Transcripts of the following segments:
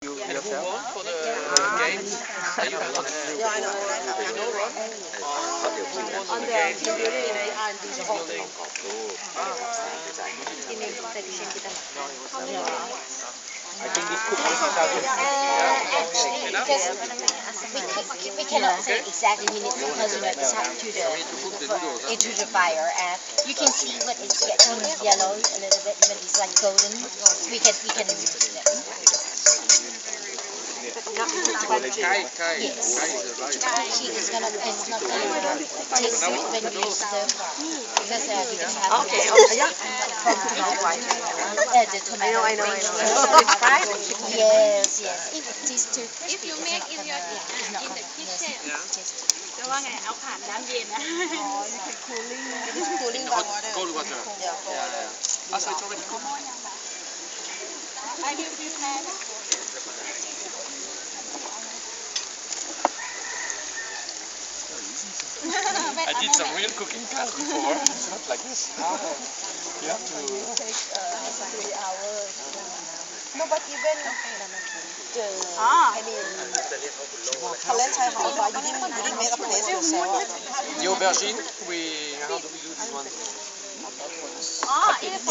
You yourself? Who won for the games that you have? Yeah, I know. You know, right? Who won on the games? Building. I think this could be started. Actually, because we cannot say exactly minutes because it's up to the fire, and you can see when it's getting yellow a little bit when it's like golden. We can Kai. yes. Kai is right. It's not gonna taste sweet when you stir fry because we don't have Okay, the tomato. I know. It's fried. Yes. If it is too crispy, If you it's make not in gonna, your it's not in gonna the kitchen, taste. จะว่าไงเอาผ่านน้ำเย็นนะ cooling Hot, water. cold water. Yeah, cold water. Ah, so it's already cooked. I will prepare I did some real cooking class before. It's not like this. You have to. No, but even the Thailand Thai house, but you didn't make a place yourself. The aubergine, how do we do this one? อ๋อ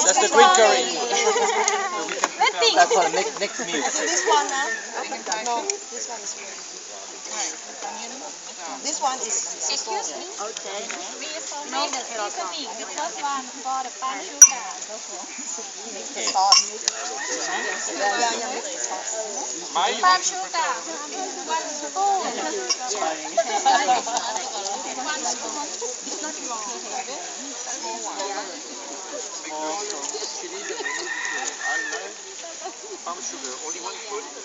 That's the green curry. That's for the next meal. I think this one, no, this one is good. This one is Excuse me. Okay. We made the seasoning. The first one for the palm sugar. the sauce. Yeah, the sauce. Palm sugar. 1 spoon. 1 spoon. Chili, I like palm sugar. Only 1 spoon.